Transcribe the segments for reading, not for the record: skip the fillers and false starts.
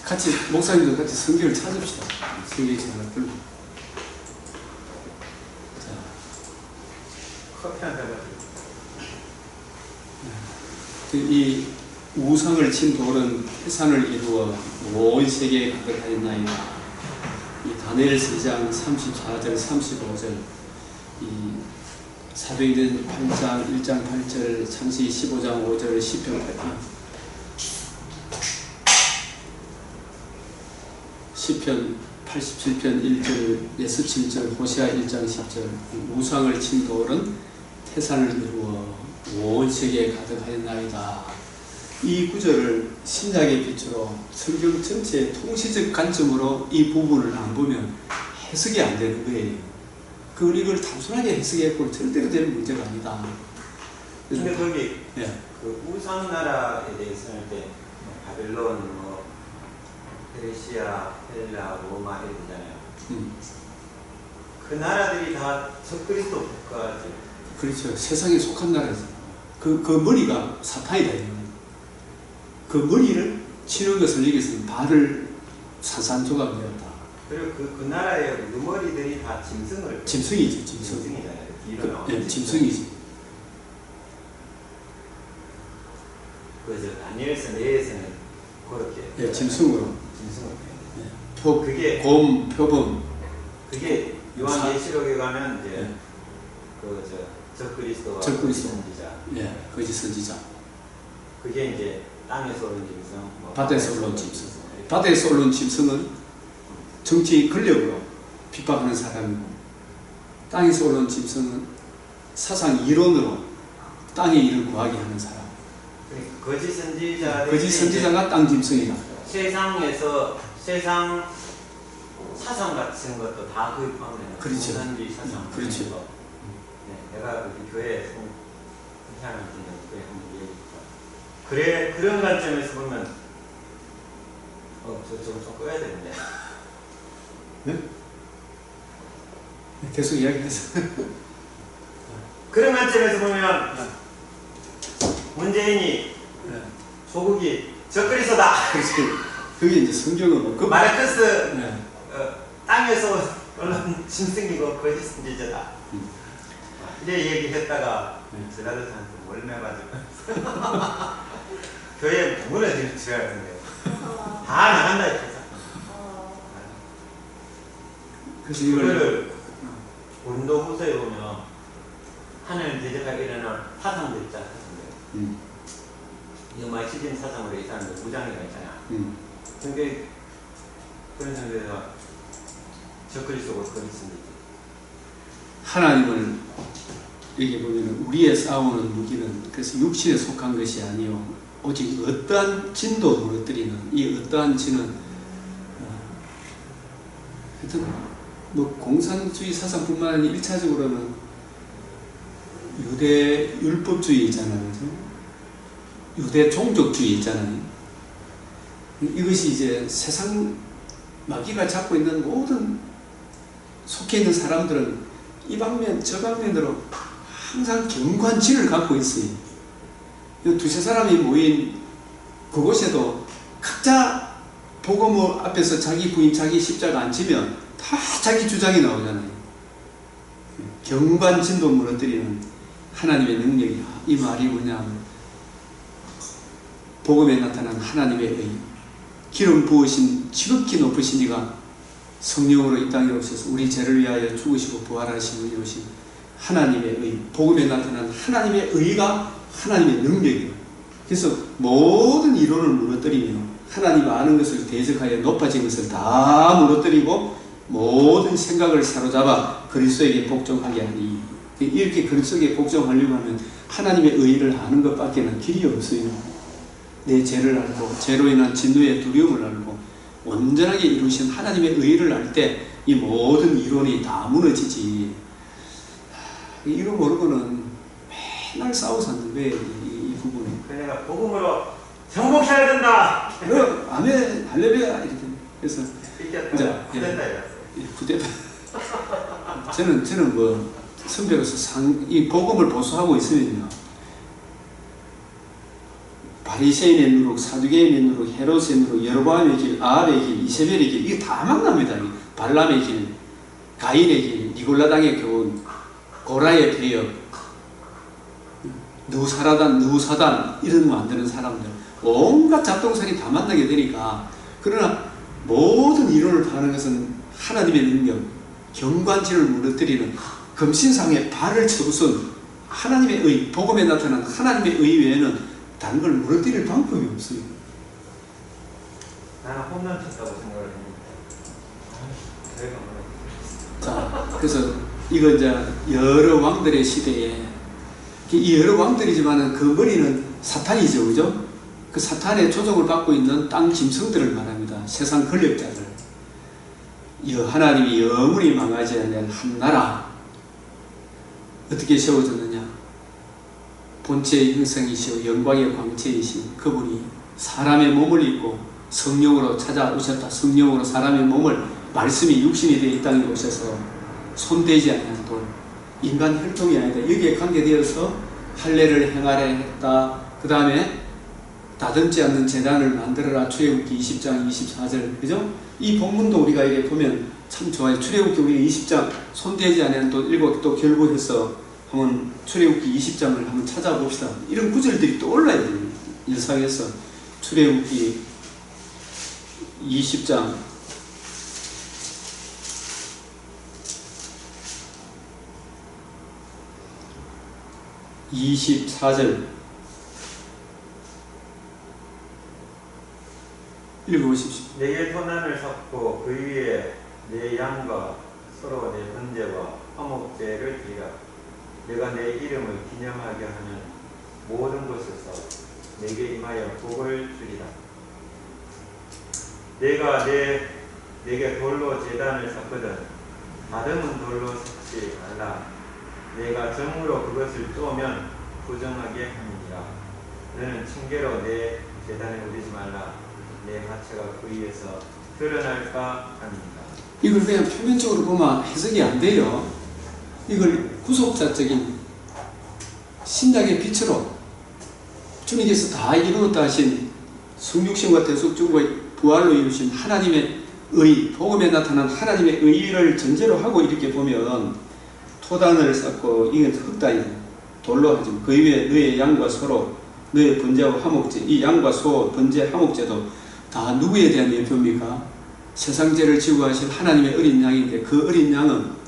같이 목사님도 같이 성경을 찾읍시다. 성경이 하나 들고. 자, 커피 한잔 가지고. 이 우상을 친 돌은 태산을 이루어 온 세계에 가득하였나이다. 이 다니엘 3장 34절 35절, 이 사도행전 8장 1장 8절, 창세기 15장 5절, 시편 8편, 시편 87편 1절, 예수 7절, 호시아 1장 10절, 우상을 친 돌은 태산을 이루어 온 세계에 가득하였나이다. 이 구절을 신약의 빛으로 성경 전체의 통시적 관점으로 이 부분을 안 보면 해석이 안 되는 거예요. 그건 이걸 단순하게 해석해볼 절대로 될 문제가 아니다. 근데 거기 예. 그 우상 나라에 대해서 할 때 바벨론, 뭐 페르시아, 헬라, 로마 이렇게 되잖아요. 그 나라들이 다 적그리스도 국가지. 그렇죠. 세상에 속한 나라죠. 그 머리가 사탄이다. 그 머리를 치는 것을 여기서는 발을 산산조각 되었다. 그리고 그 나라의 누머리들이 다 짐승을. 짐승이죠. 짐승이잖아요. 예, 짐승이지. 그래서 다니엘서 내에서는 그렇게. 예, 짐승으로. 짐승으로. 예. 그게 곰, 표범. 그게 요한계시록에 가면 이제 예. 적그리스도와 적그리스도. 선지자. 예, 거짓 선지자. 그게 이제 땅에서 오는 짐승, 뭐 바다에서 올라온 짐승. 바다에서 올라온 짐승은 정치 권력으로 핍박하는 사람이고, 땅에서 올라온 짐승은 사상 이론으로 땅의 일을 구하게 하는 사람. 거짓 선지자. 거짓 선지자가 땅 짐승이다. 세상에서 세상 사상 같은 것도 다 거기 포함되는. 그렇죠. 선지 사상. 그렇죠. 네, 내가 우리 교회 성찬할 때는 교회 한번 얘기했죠. 그래, 그런 관점에서 보면 좀 꺼야 되는데. 네? 계속 이야기해서. 그런 관점에서 보면 문재인이 네. 조국이 적그리스도다. 그렇지. 그게 이제 성경은 그 마르크스 네. 땅에서 올라온 짐승이고 거짓 선지자다. 이제 얘기했다가 지라도한테 몰매가지고 교회 무너질 줄 알았는데 다 나간다 이렇게. 그래서 이걸 고린도후서에 보면 하나님 대적하게 일어난 사상도 있잖아. 영마의 시즌 사상으로 이 사람들 무장애가 있잖아. 근데 그런 상태에서 적그리스도고 거짓선지자. 하나님을 여기 보면 우리의 싸우는 무기는 그래서 육신에 속한 것이 아니요 오직 어떠한 진도 무너뜨리는 이 어떠한 진은 하여튼 뭐 공산주의 사상뿐만 아니라 1차적으로는 유대 율법주의 있잖아요. 그죠? 유대 종족주의 있잖아요. 이것이 이제 세상 마귀가 잡고 있는 모든 속해 있는 사람들은 이 방면 저 방면으로 항상 경관치를 갖고 있어요. 두세 사람이 모인 그곳에도 각자 복음 앞에서 자기 부인 자기 십자가 안 지면 다 자기 주장이 나오잖아요. 경관진도 무너뜨리는 하나님의 능력이 이 말이 뭐냐면 복음에 나타난 하나님의 의 기름 부으신 지극히 높으신 이가 성령으로 이 땅에 오셔서 우리 죄를 위하여 죽으시고 부활하시고 이루신 하나님의 의, 복음에 나타난 하나님의 의가 하나님의 능력이에요. 그래서 모든 이론을 무너뜨리며 하나님 아는 것을 대적하여 높아진 것을 다 무너뜨리고 모든 생각을 사로잡아 그리스도에게 복종하게 하니, 이렇게 그리스도에게 복종하려고 하면 하나님의 의를 아는 것밖에는 길이 없어요. 내 죄를 알고 죄로 인한 진노의 두려움을 알고 온전하게 이루신 하나님의 의를 알 때 이 모든 이론이 다 무너지지. 이거 모르고는 맨날 싸워 사는 거예요, 이 부분은. 내가 복음으로 정복해야 된다. 아멘, 할렐루야 이렇게. 그래서 부대다. 저는 뭐 선배로서 이 복음을 보수하고 있으면요, 바리새인의 누룩, 사두개인의 누룩, 헤롯의 누룩, 여로보암의 길, 아합의 길, 이세벨의 길, 이게 다 만납니다. 발람의 길, 가인의 길, 니골라당의 교훈, 고라의 배역, 누사단 이런 거 만드는 사람들, 온갖 잡동사니 다 만나게 되니까. 그러나 모든 이론을 파는 것은 하나님의 능력, 경관지를 무너뜨리는 금신상에 발을 쳐부순 하나님의 의, 복음에 나타난 하나님의 의 외에는 다른 걸 무너뜨릴 방법이 없어요. 나는 홈런 쳤다고 생각을 했는데 자, 그래서 이거 이제 여러 왕들의 시대에, 이 여러 왕들이지만은 그 머리는 사탄이죠, 그죠? 그 사탄의 조종을 받고 있는 땅 짐승들을 말합니다. 세상 권력자들. 하나님이 영원히 망하지 않는 한 나라, 어떻게 세워졌느냐? 본체의 형성이시오 영광의 광채이신 그분이 사람의 몸을 입고 성령으로 찾아오셨다. 성령으로 사람의 몸을, 말씀이 육신이 되어 이 땅에 오셔서 손대지 않는 돌, 인간 혈통이 아니다. 여기에 관계되어서 할례를 행하려 했다. 그 다음에 다듬지 않는 제단을 만들어라. 출애굽기 20장 24절, 그죠? 이 본문도 우리가 이렇게 보면 참 좋아요. 출애굽기 우리 20장 손대지 않는 돌 읽고 또 결부해서 한번 출애굽기 20장을 한번 찾아봅시다. 이런 구절들이 또 올라야 돼요. 일상에서 출애굽기 20장 24절 읽어보십시오. 내게 토난을 섞고 그 위에 내 양과 서로 내 번제와 화목제를 드리라. 내가 내 이름을 기념하게 하는 모든 곳에서 내게 임하여 복을 주리라. 내가 내게 돌로 제단을 쌓거든 다듬은 돌로 쌓지 말라. 내가 정으로 그것을 쪼면 부정하게 함이니라. 너는 층계로 내 제단에 올리지 말라. 내 하체가 그 위에서 드러날까 합니다. 이걸 그냥 표면적으로 보면 해석이 안 돼요. 이걸 구속사적인 신약의 빛으로 주님께서 다 이루었다 하신 성육신과 대속중과의 부활로 이루신 하나님의 의, 복음에 나타난 하나님의 의를 전제로 하고 이렇게 보면 토단을 쌓고 이건 흙단이에요. 돌로 하지. 그 위에 너의 양과 소로 너의 번제와 화목제, 이 양과 소, 번제, 화목제도 다 누구에 대한 예표입니까? 세상죄를 지고 하신 하나님의 어린 양인데 그 어린 양은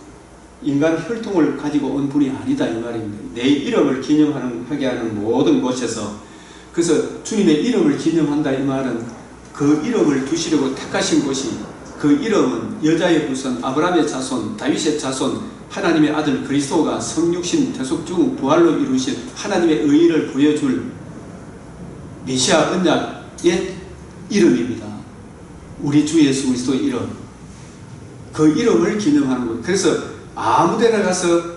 인간 혈통을 가지고 온 분이 아니다 이 말입니다. 내 이름을 기념하게 하는 모든 곳에서, 그래서 주님의 이름을 기념한다 이 말은 그 이름을 두시려고 택하신 곳이, 그 이름은 여자의 후손 아브라함의 자손 다윗의 자손 하나님의 아들 그리스도가 성육신 대속중 부활로 이루신 하나님의 의의를 보여줄 메시아 언약의 이름입니다. 우리 주 예수 그리스도의 이름, 그 이름을 기념하는 것. 그래서 아무데나 가서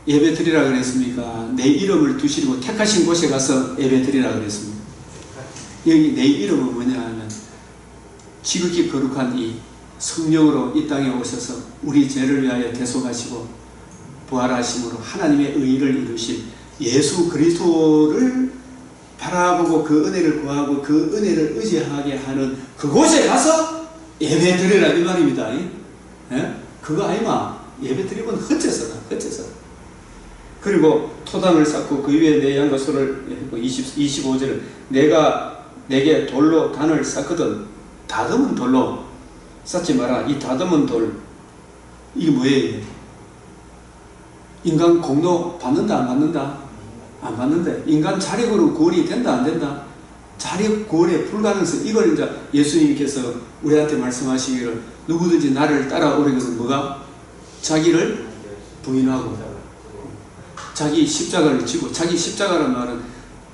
예배 드리라 그랬습니까? 내 이름을 두시고 택하신 곳에 가서 예배 드리라 그랬습니다. 여기 내 이름은 뭐냐 하면 지극히 거룩한 이 성령으로 이 땅에 오셔서 우리 죄를 위하여 대속하시고 부활하심으로 하나님의 의의를 이루신 예수 그리스도를 바라보고 그 은혜를 구하고 그 은혜를 의지하게 하는 그곳에 가서 예배 드리라 이 말입니다. 예? 그거 아니마. 예배 드리면 헛제서다. 그리고 토단을 쌓고 그 위에 내 양과 소를 했고 25절 내가 내게 돌로 단을 쌓거든 다듬은 돌로 쌓지 마라. 이 다듬은 돌 이게 뭐예요? 인간 공로 받는다 안 받는다? 안 받는데 인간 자력으로 구원이 된다 안 된다? 자력 구원의 불가능성. 이걸 이제 예수님께서 우리한테 말씀하시기를 누구든지 나를 따라오려면 뭐가? 자기를 부인하고 자기 십자가를 지고, 자기 십자가란 말은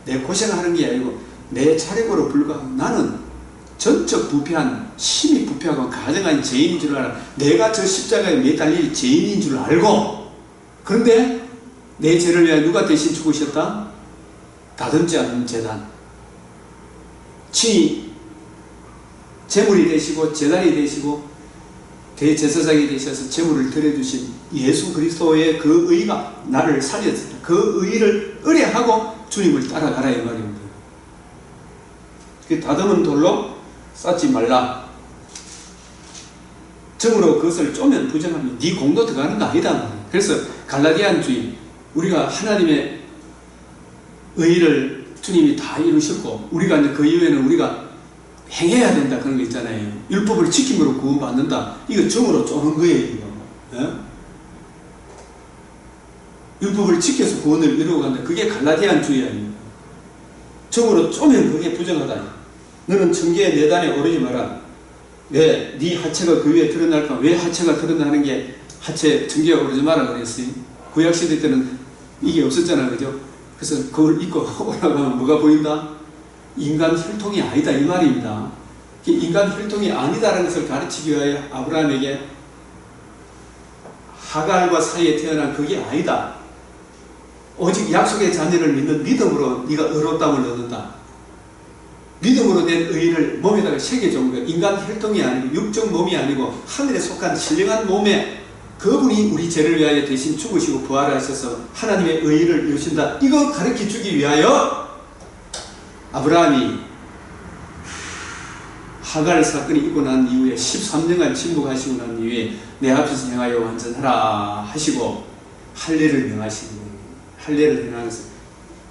내 고생하는 게 아니고 내 자력으로 불과하고 나는 전적 부패한, 심히 부패하고 가증한 죄인인 줄 알아. 내가 저 십자가에 매달릴 죄인인 줄 알고, 그런데 내 죄를 위하여 누가 대신 죽으셨다? 다듬지 않는 제단, 친히 제물이 되시고 제단이 되시고 대제사장이 되셔서 제물을 드려주신 예수 그리스도의 그 의가 나를 살렸습니다. 그 의를 의뢰하고 주님을 따라가라 이 말입니다. 그 다듬은 돌로 쌓지 말라. 정으로 그것을 쪼면 부정하면 네 공도 들어가는 거 아니다. 그래서 갈라디안주의, 우리가 하나님의 의를 주님이 다 이루셨고 우리가 이제 그 이후에는 우리가 행해야 된다 그런 거 있잖아요. 율법을 지킴으로 구원받는다. 이거 정으로 쪼는 거예요. 이거. 예? 율법을 지켜서 구원을 이루어간다. 그게 갈라디안주의 아닙니까? 정으로 쪼면 그게 부정하다. 너는 청계의 내단에 오르지 마라. 왜? 네 하체가 그 위에 드러날까? 왜 하체가 드러나는 게 하체 청계에 오르지 마라 그랬어요? 구약시대 때는 이게 없었잖아요. 그죠? 그래서 그걸 입고 올라가면 뭐가 보인다? 인간 혈통이 아니다 이 말입니다. 인간 혈통이 아니다라는 것을 가르치기 위하여 아브라함에게 하갈과 사이에 태어난 그게 아니다. 오직 약속의 자녀를 믿는 믿음으로 네가 의롭다함을 얻는다. 믿음으로 된 의를 몸에다가 새겨준 거예요. 인간 혈통이 아니고 육적 몸이 아니고 하늘에 속한 신령한 몸에 그분이 우리 죄를 위하여 대신 죽으시고 부활하셔서 하나님의 의를 이루신다. 이거 가르쳐주기 위하여 아브라함이 하갈 사건이 있고 난 이후에 13년간 침묵하시고 난 이후에 내 앞에서 행하여 완전하라 하시고 할례를 명하시는 거예요. 할례를 행하면서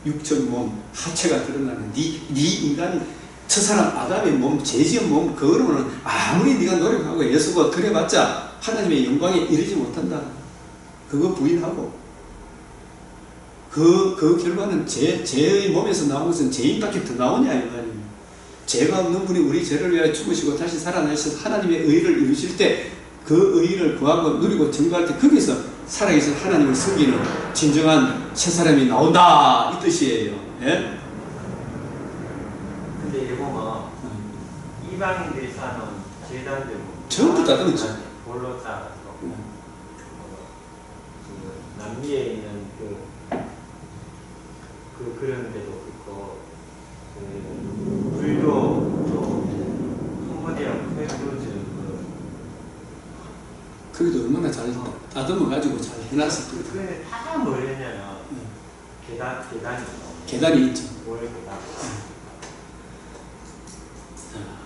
육적 몸, 하체가 드러나는 네 인간, 저 사람 아담의 몸, 죄지은 몸, 그거로는 아무리 네가 노력하고 애쓰고 그래봤자 하나님의 영광에 이르지 못한다. 그거 부인하고 그 결과는 죄의 몸에서 나온 것은 죄인밖에 더 나오냐 이 말이에요. 죄가 없는 분이 우리 죄를 위하여 죽으시고 다시 살아나셔서 하나님의 의를 이루실 때 그 의를 구하고 누리고 증거할 때 거기서 살아계신 하나님을 섬기는 진정한 새 사람이 나온다 이 뜻이에요. 예? 근데 이거 보면 이방인들이 사는 제단들 전부 다 그렇지. 볼로 따라서 남미에 있는 그런 데도 있고 불교 또 캄보디아 페루즈 거기도 얼마나 잘 다듬어가지고 잘 해놨을 거예요. 그게 다 뭐였냐면 계단이 있죠. 뭘 계단.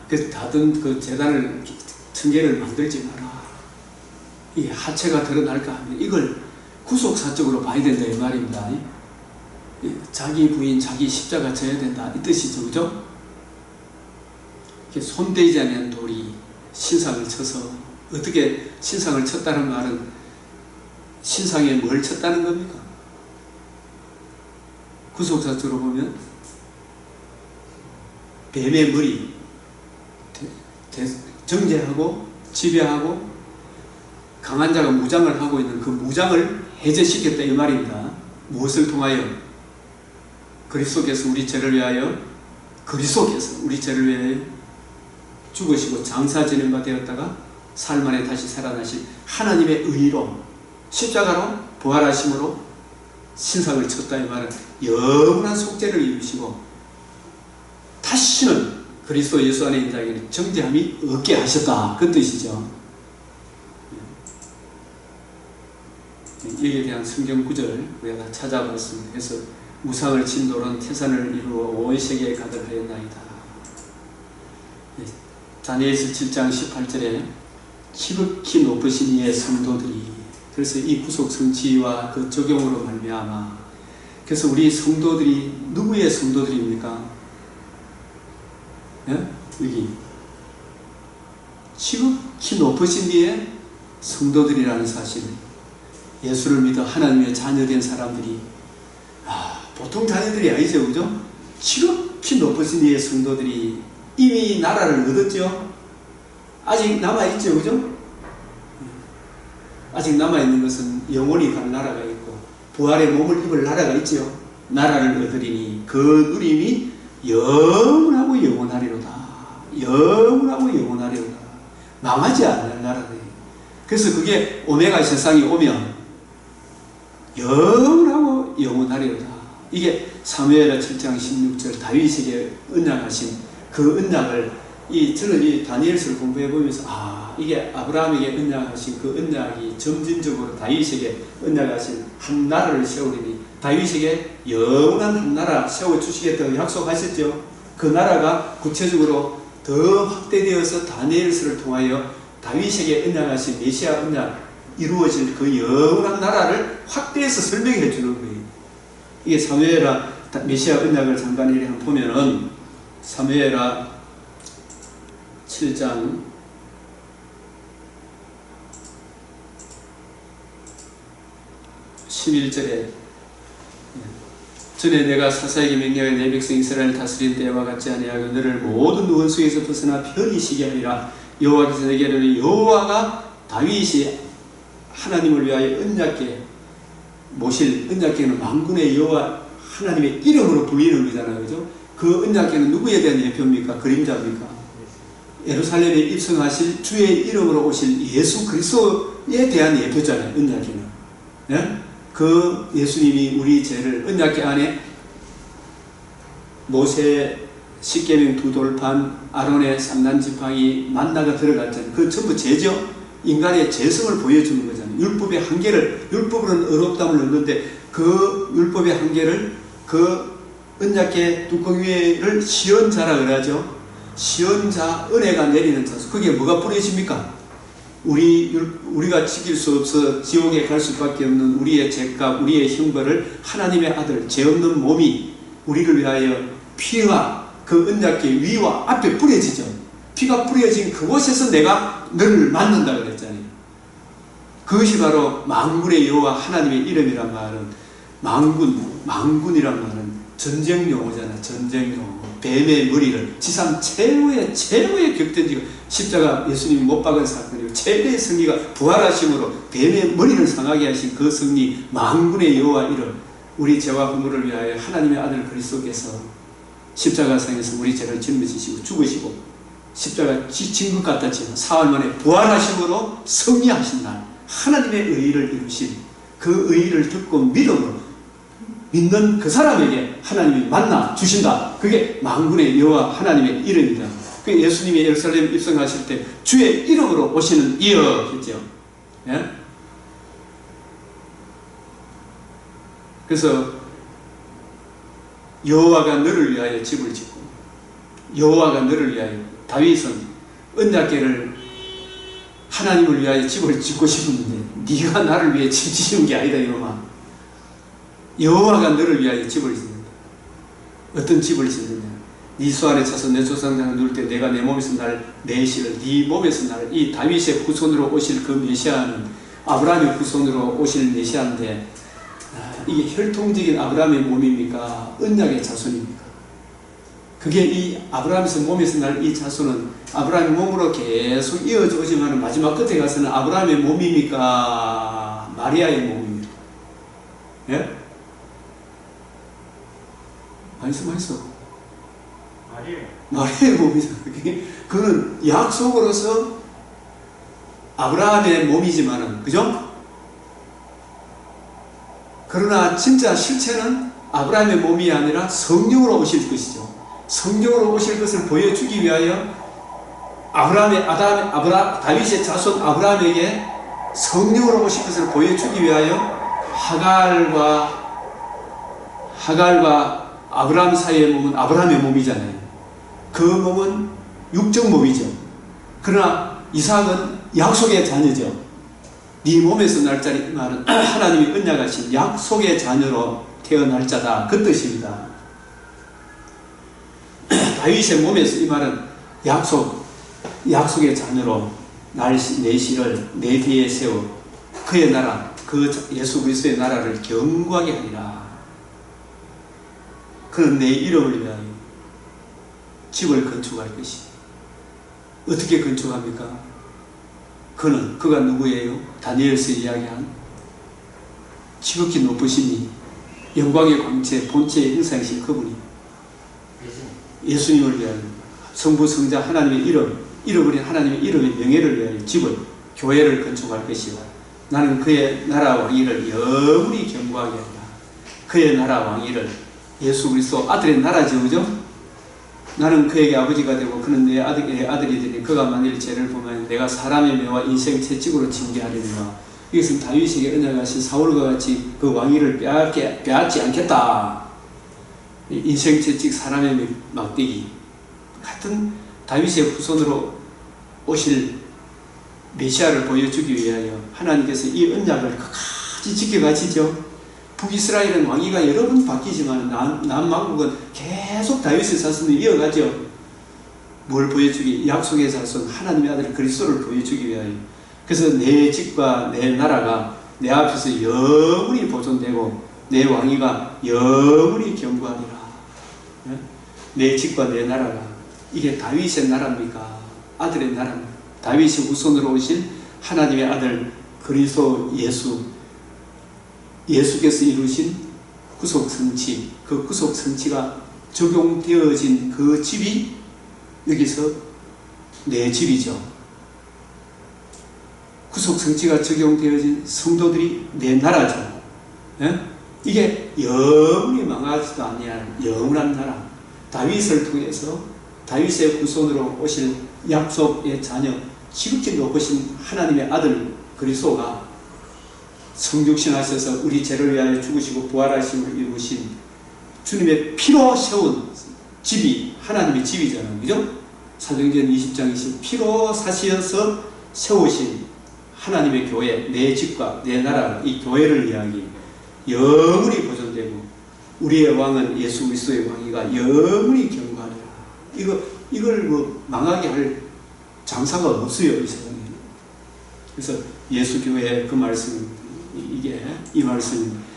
그래서 다듬 그 재단을 청계를 만들지 마라. 이 하체가 드러날까 하면 이걸 구속사적으로 봐야 된다 이 말입니다. 자기 부인, 자기 십자가 져야 된다 이 뜻이죠, 그죠? 손대지 않는 돌이 신상을 쳐서 어떻게 신상을 쳤다는 말은 신상에 뭘 쳤다는 겁니까? 구속사적으로 보면 뱀의 머리 정죄하고 지배하고 강한 자가 무장을 하고 있는 그 무장을 해제시켰다 이 말입니다. 무엇을 통하여? 그리스도께서 우리 죄를 위하여 죽으시고 장사 지낸 바 되었다가 사흘 만에 다시 살아나신 하나님의 의로 십자가로 부활하심으로 신상을 쳤다 이 말은 영원한 속죄를 이루시고 다시는 그리스도 예수 안에 있는 자에게는 정죄함이 없게 하셨다 그 뜻이죠. 여기에 대한 성경 구절 우리가 다 찾아봤습니다. 그래서 우상을 친 돌은 태산을 이루어 온 세계에 가득하였나이다. 다니엘서 7장 18절에 지극히 높으신 이의 성도들이, 그래서 이 구속 성취와 그 적용으로 말미암아, 그래서 우리 성도들이 누구의 성도들입니까? 예? 여기 지극히 높으신 이의 성도들이라는 사실, 예수를 믿어 하나님의 자녀된 사람들이 보통 자녀들이 아니죠, 그죠? 지극히 높으신 이의 성도들이 이미 나라를 얻었죠. 아직 남아있죠, 그죠? 아직 남아있는 것은 영원히 갈 나라가 있고 부활의 몸을 입을 나라가 있죠. 나라를 얻으리니 그 누림이 영원하고 영원하리로다. 영원하고 영원하리로다. 망하지 않을 나라예요. 그래서 그게 오메가 세상이 오면 영원하고 영원하리로다. 이게 사무엘하 7장 16절 다윗에게 언약하신 그 언약을 저는 이 다니엘서를 공부해 보면서 이게 아브라함에게 언약하신 그 언약이 점진적으로 다윗에게 언약하신 한 나라를 세우리니 다윗에게 영원한 한 나라 세워주시겠다고 약속하셨죠. 그 나라가 구체적으로 더 확대되어서 다니엘서를 통하여 다윗에게 언약하신 메시아 언약 이루어질 그 영원한 나라를 확대해서 설명해 주는 거예요. 이게 사무엘하 메시아 언약을 잠깐 이렇게 한번 보면은 사무엘하 7장 11절에 전에 내가 사사에게 명령하여 내 백성 이스라엘을 다스린 때와 같지 아니하고 너를 모든 원수에서 벗어나 편히 쉬게 하리라. 여호와께서 내게 이르노니 여호와가 다윗이 하나님을 위하여 언약궤 모실 언약궤는 만군의 여호와 하나님의 이름으로 불리는 거잖아요. 그죠? 그 언약궤는 누구에 대한 예표입니까? 그림자입니까? 예루살렘에 입성하실 주의 이름으로 오실 예수 그리스도에 대한 예표잖아요. 언약궤는. 네? 그 예수님이 우리 죄를 언약궤 안에 모세 십계명 두 돌판 아론의 3단 지팡이 만나가 들어갔잖아요. 그 전부 죄죠. 인간의 죄성을 보여주는 거잖아요. 율법의 한계를, 율법으로는 의롭다함을 얻는데 그 율법의 한계를 그 언약궤 뚜껑 위에를 시언자라 그러죠. 시언자, 은혜가 내리는 자수. 그게 뭐가 뿌려집니까? 우리가 지킬 수 없어 지옥에 갈 수밖에 없는 우리의 죄값, 우리의 형벌을 하나님의 아들, 죄 없는 몸이 우리를 위하여 피와 그 언약궤 위와 앞에 뿌려지죠. 피가 뿌려진 그곳에서 내가 너를 만난다 그랬잖아요. 그것이 바로 만군의 여호와 하나님의 이름이란 말은 만군이란 말은 전쟁 용어잖아. 전쟁 용어. 뱀의 머리를 지상 최후의 격전지가 십자가 예수님이 못 박은 사건이고 최대의 승리가 부활하심으로 뱀의 머리를 상하게 하신 그 승리 만군의 여호와 이름 우리 죄와 허물을 위하여 하나님의 아들 그리스도께서 십자가상에서 우리 죄를 짊어지시고 죽으시고 십자가 지친 것 같았지만 사흘 만에 부활하심으로 승리하신 날 하나님의 의의를 이루신 그 의의를 듣고 믿음으로 믿는 그 사람에게 하나님이 만나 주신다. 그게 만군의 여호와 하나님의 이름이다. 그 예수님이 예루살렘 입성하실 때 주의 이름으로 오시는 이여 했죠. 예? 그래서 여호와가 너를 위하여 집을 짓고 여호와가 너를 위하여 다윗은 언약궤를 하나님을 위하여 집을 짓고 싶었는데 네가 나를 위해 집 지은 게 아니다 이놈아. 여호와가 너를 위하여 집을 짓는다. 어떤 집을 짓느냐? 네 수아래 차서 내 조상장을 누울 때 내가 내 몸에서 날 내실을 네 몸에서 날 이 다윗의 후손으로 오실 그 메시아는 아브라함의 후손으로 오실 메시아인데 이게 혈통적인 아브라함의 몸입니까? 언약의 자손입니까? 그게 이 아브라함에서 몸에서 날 이 자손은 아브라함의 몸으로 계속 이어져 오지만 마지막 끝에 가서는 아브라함의 몸입니까? 마리아의 몸입니까? 예? 말씀하셨어. 마리아의 몸이잖아. 그는 약속으로서 아브라함의 몸이지만은, 그죠? 그러나 진짜 실체는 아브라함의 몸이 아니라 성령으로 오실 것이죠. 성령으로 오실 것을 보여주기 위하여 다윗의 자손 아브라함에게 성령으로 오실 것을 보여주기 위하여 하갈과 아브라함 사이의 몸은 아브라함의 몸이잖아요. 그 몸은 육적 몸이죠. 그러나 이삭은 약속의 자녀죠. 네 몸에서 날 자리 말은 하나님이 언약하신 약속의 자녀로 태어날 자다. 그 뜻입니다. 다윗의 몸에서 이 말은 약속의 자녀로 내 씨를 내 뒤에 세워 그의 나라, 그 예수 그리스도의 나라를 견고하게 하리라. 그는 내 이름을 위하여 집을 건축할 것이. 어떻게 건축합니까? 그가 누구예요? 다니엘서 이야기한 지극히 높으시니 영광의 광채 본체의 형상이신 그분이 예수님을 위하여 성부 성자 하나님의 잃어버린 하나님의 이름의 명예를 위하여 집을 교회를 건축할 것이요 나는 그의 나라 왕위를 영원히 견고하게 한다. 그의 나라 왕위를 예수 그리스도 아들의 나라죠, 그죠? 나는 그에게 아버지가 되고 그는 내 아들이 되니 그가 만일 죄를 보면 내가 사람의 매와 인생 채찍으로 징계하리니와. 이것은 다윗에게 언약하신 사울과 같이 그 왕위를 빼앗지 않겠다. 인생 채찍 사람의 막대기 같은 다윗의 후손으로 오실 메시아를 보여주기 위하여 하나님께서 이 언약을 끝까지 지켜가시죠. 북이스라엘은 왕위가 여러 번 바뀌지만 남왕국은 계속 다윗의 자손을 이어가죠. 뭘 보여주기? 약속의 자손 하나님의 아들 그리스도를 보여주기 위하여. 그래서 내 집과 내 나라가 내 앞에서 영원히 보존되고 내 왕위가 영원히 견고하리라. 내 집과 내 나라가 이게 다윗의 나라입니까? 아들의 나라입니까? 다윗의 후손으로 오신 하나님의 아들 그리스도 예수께서 이루신 구속성취, 그 구속성취가 적용되어진 그 집이 여기서 내 집이죠. 구속성취가 적용되어진 성도들이 내 나라죠. 예? 이게 영원히 망하지도 아니할 영원한 나라, 다윗을 통해서 다윗의 후손으로 오실 약속의 자녀, 지극히 높으신 하나님의 아들 그리스도가 성육신하셔서 우리 죄를 위하여 죽으시고 부활하심을 이루신 주님의 피로 세운 집이 하나님의 집이잖아요. 그죠? 사도행전 20장 20 피로 사시어서 세우신 하나님의 교회, 내 집과 내 나라, 이 교회를 이야기 영원히 보존되고 우리의 왕은 예수 그리스도의 왕위가 영원히 견고하리라. 이걸 뭐 망하게 할 장사가 없어요, 이 세상에. 그래서 예수 교회의 그 말씀, 이게 이 말씀입니다.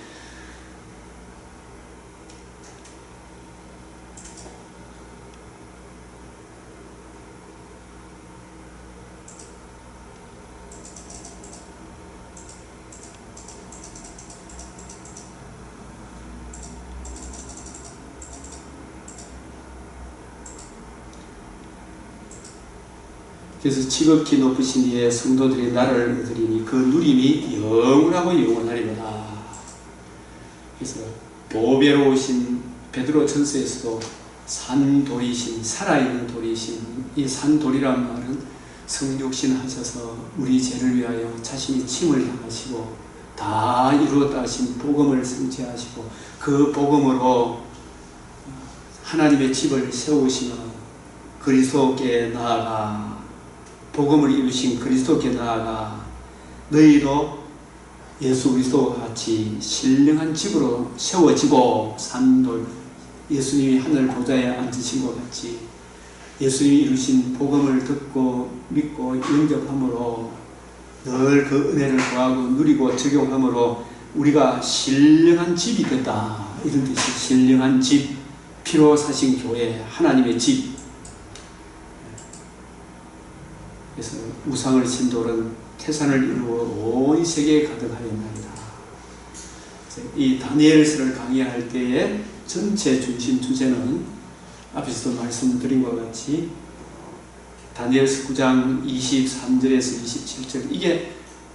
그래서 지극히 높으신 이의 성도들이 나를 얻으리니 그 누림이 영원하고 영원하리로다. 그래서 보배로우신 베드로 전서에서도 산돌이신 살아있는 돌이신 이 산돌이란 말은 성육신 하셔서 우리 죄를 위하여 자신이 침을 향하시고 다 이루었다 하신 복음을 성취하시고 그 복음으로 하나님의 집을 세우시며 그리스도께 나아가 복음을 이루신 그리스도께 나아가 너희도 예수 그리스도와 같이 신령한 집으로 세워지고 산돌 예수님이 하늘 보좌에 앉으신 것 같이 예수님이 이루신 복음을 듣고 믿고 영접함으로 늘 그 은혜를 구하고 누리고 적용함으로 우리가 신령한 집이 됐다. 이런 뜻이 신령한 집, 피로 사신 교회, 하나님의 집. 그래서 우상을 신돌은 태산을 이루어 온 세계에 가득하였나이다. 이 다니엘서를 강의할 때에 전체 중심 주제는 앞에서도 말씀드린 것 같이 다니엘서 9장 23절에서 27절 이게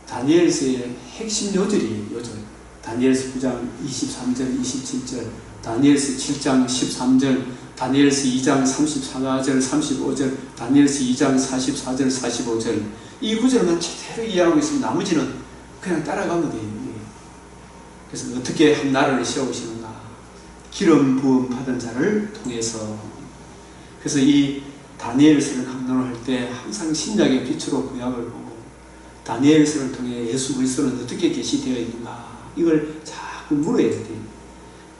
다니엘서의 핵심 요절이에요. 요절. 다니엘서 9장 23절 27절 다니엘서 7장 13절 다니엘서 2장 34절 35절 다니엘서 2장 44절 45절 이 구절만 제대로 이해하고 있으면 나머지는 그냥 따라가면 돼요. 그래서 어떻게 한 나라를 세우시는가? 기름 부음 받은 자를 통해서. 그래서 이 다니엘서를 강론할 때 항상 신약의 빛으로 구약을 보고 다니엘서를 통해 예수 그리스도는 어떻게 계시되어 있는가 이걸 자꾸 물어야 돼요.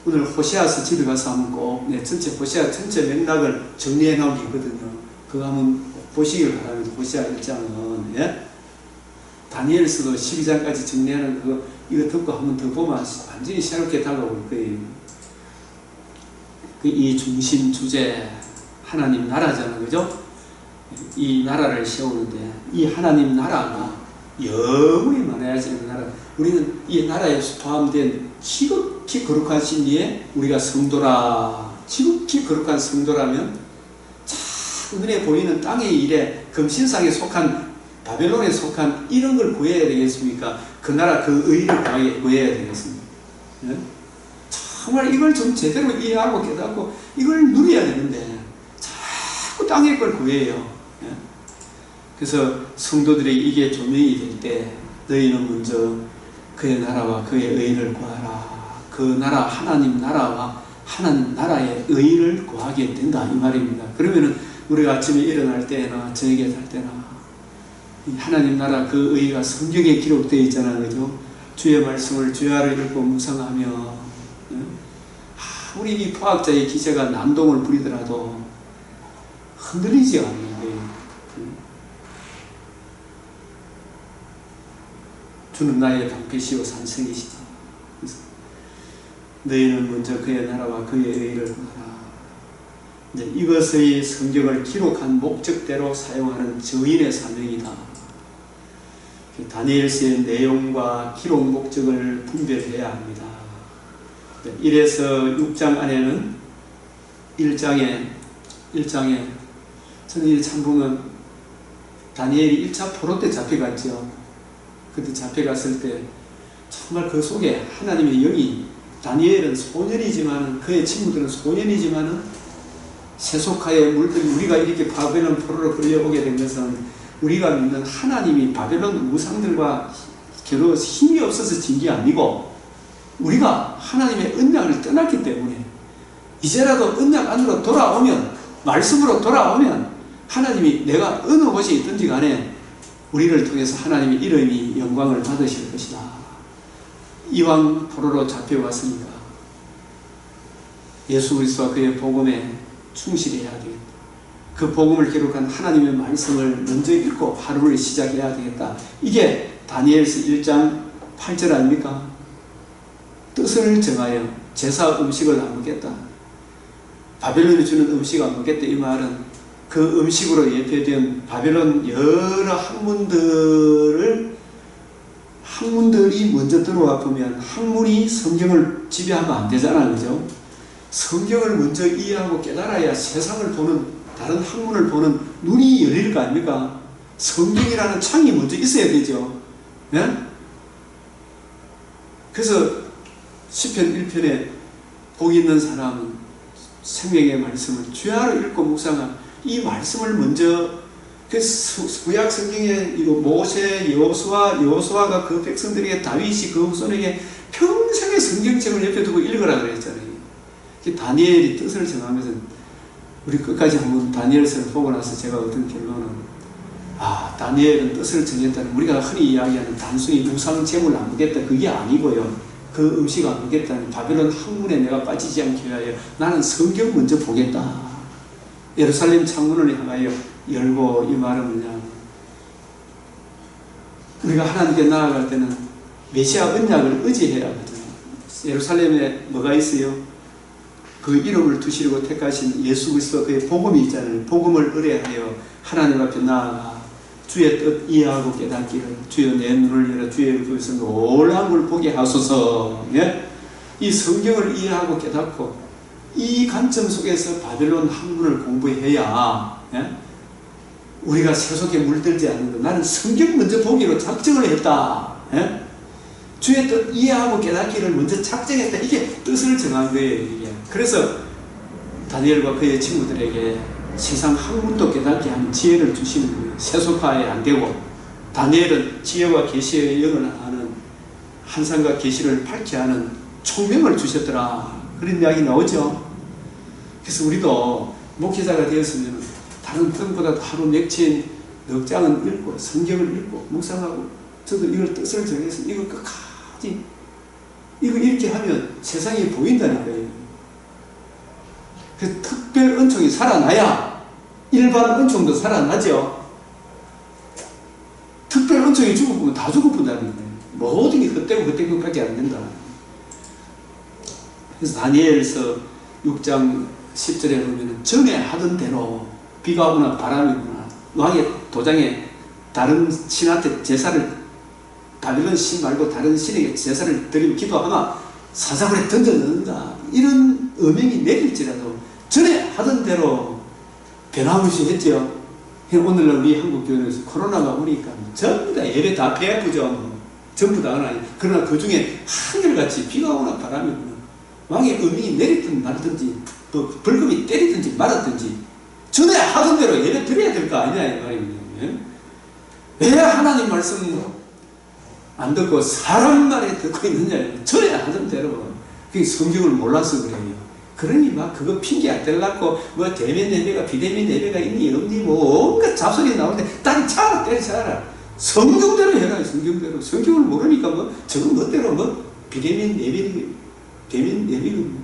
오늘 호세아서 집에 가서 하면 꼭 전체 호세아 전체 맥락을 정리해 나오게 있거든요. 그거 한번 보시길 바랍니다. 호세아 1장은 예? 다니엘서도 12장까지 정리하는 그거 이거 듣고 한번 더 보면 완전히 새롭게 다가올 거예요. 이 중심 주제 하나님 나라잖아요. 그죠? 이 나라를 세우는데 이 하나님 나라가 영원히 많아야지는 나라. 우리는 이 나라에 포함된 지극히 거룩하신 이에 우리가 성도라. 지극히 거룩한 성도라면 참 눈에 보이는 땅의 일에 금신상에 속한 바벨론에 속한 이런 걸 구해야 되겠습니까? 그 나라 그 의를 구해야 되겠습니까? 네? 정말 이걸 좀 제대로 이해하고 깨닫고 이걸 누려야 되는데 자꾸 땅의 걸 구해요. 네? 그래서 성도들이 이게 조명이 될 때 너희는 먼저 그의 나라와 그의 의를 구하라. 그 나라 하나님 나라와 하나님 나라의 의를 구하게 된다 이 말입니다. 그러면은 우리가 아침에 일어날 때나 저녁에 잘 때나 이 하나님 나라 그 의가 성경에 기록되어 있잖아요. 그죠? 주의 말씀을 주야를 읽고 묵상하며 우리 이 과학자의 기세가 난동을 부리더라도 흔들리지 않는 거예요. 주는 나의 방패시요 산성이시다. 너희는 먼저 그의 나라와 그의 의를 구하라. 이제 이것의 성경을 기록한 목적대로 사용하는 증인의 사명이다. 다니엘서의 내용과 기록 목적을 분별해야 합니다. 이래서 6장 안에는 1장에 저는 참 보면 다니엘이 1차 포로 때 잡혀갔죠. 그때 잡혀갔을 때 정말 그 속에 하나님의 영이 다니엘은 소년이지만 그의 친구들은 소년이지만은 세속화에 물든 우리가 이렇게 바벨론 포로로 끌려오게 된 것은 우리가 믿는 하나님이 바벨론 우상들과 겨루 힘이 없어서 진 게 아니고 우리가 하나님의 언약을 떠났기 때문에 이제라도 언약 안으로 돌아오면 말씀으로 돌아오면 하나님이 내가 어느 곳에 있든지 간에 우리를 통해서 하나님의 이름이 영광을 받으실 것이다. 이왕 포로로 잡혀왔으니까 예수 그리스도와 그의 복음에 충실해야 되겠다. 그 복음을 기록한 하나님의 말씀을 먼저 읽고 하루를 시작해야 되겠다. 이게 다니엘서 1장 8절 아닙니까? 뜻을 정하여 제사 음식을 안 먹겠다. 바벨론이 주는 음식 안 먹겠다. 이 말은 그 음식으로 예표된 바벨론 여러 학문들이 먼저 들어와 보면 학문이 성경을 지배하면 안 되잖아. 그죠? 성경을 먼저 이해하고 깨달아야 세상을 보는 다른 학문을 보는 눈이 열릴 거 아닙니까? 성경이라는 창이 먼저 있어야 되죠. 네? 그래서 시편 1편에 복 있는 사람은 생명의 말씀을 주야로 읽고 묵상한 이 말씀을 먼저 그 구약 성경에 이거 모세, 여호수아가 그 백성들에게 다윗이 그 후손에게 평생의 성경책을 옆에 두고 읽으라 그랬잖아요. 다니엘이 뜻을 정하면서 우리 끝까지 한번 다니엘서를 보고 나서 제가 얻은 결론은 다니엘은 뜻을 정했다는 우리가 흔히 이야기하는 단순히 우상 제물 안 먹겠다 그게 아니고요. 그 음식 안 먹겠다는 바벨론 학문에 내가 빠지지 않기 위하여 나는 성경 먼저 보겠다. 예루살렘 창문을 향하여 열고 이 말은 뭐냐? 우리가 하나님께 나아갈 때는 메시아 언약을 의지해야 하거든요. 예루살렘에 뭐가 있어요? 그 이름을 두시려고 택하신 예수 그리스도 그의 복음이 있잖아요. 복음을 의뢰하여 하나님 앞에 나아가 주의 뜻 이해하고 깨닫기를 주여 내 눈을 열어 주의 얼굴에서 놀라운 걸 보게 하소서. 예? 이 성경을 이해하고 깨닫고 이 관점 속에서 바벨론 학문을 공부해야 예? 우리가 세속에 물들지 않는 것. 나는 성경 먼저 보기로 작정을 했다. 예? 주의 뜻 이해하고 깨닫기를 먼저 작정했다. 이게 뜻을 정한 거예요. 이게. 그래서 다니엘과 그의 친구들에게 세상 학문도 깨닫게 하는 지혜를 주시는 거예요. 세속화에 안 되고 다니엘은 지혜와 계시의 영을 아는 환상과 계시를 밝게 하는 총명을 주셨더라. 그런 이야기 나오죠. 그래서 우리도 목회자가 되었으면 다른 뜻보다 하루 넉 장은 읽고 성경을 읽고 묵상하고 저도 이걸 뜻을 정해서 이거 끝까지 이거 이렇게 하면 세상이 보인다니까요. 그 특별 은총이 살아나야 일반 은총도 살아나죠. 특별 은총이 죽어보면 다 죽어본다는 거예요. 모든 게 헛되고 밖에 안 된다. 그래서 다니엘서 6장 10절에 보면 전에 하던 대로 비가 오나 바람이 오나 왕의 도장에 다른 신한테 제사를 바벨론 신 말고 다른 신에게 제사를 드리고 기도하나 사자굴에 던져 넣는다. 이런 어명이 내릴지라도 전에 하던 대로 변함없이 했죠. 오늘날 우리 한국 교회에서 코로나가 오니까 전부 다 예배 다 폐하프죠. 전부 다 하나. 그러나 그 중에 한결같이 비가 오나 바람이 오나 왕의 어명이 내리든 말든지 또 벌금이 때리든지 말았든지 전에 하던 대로 예배 드려야 될 거 아니냐 이 말입니다. 왜 하나님 말씀 안 듣고 사람 말에 듣고 있느냐. 전에 하던 대로 그게 성경을 몰라서 그래요. 그러니 막 그거 핑계 안 대려고 뭐 대면 예배가 비대면 예배가 있니 없니 뭐 온갖 잡소리 나오는데 딱 차라 때려차라. 성경대로 해라. 성경대로. 성경을 모르니까 뭐 저건 멋대로 뭐 비대면 예배니 대면 예배니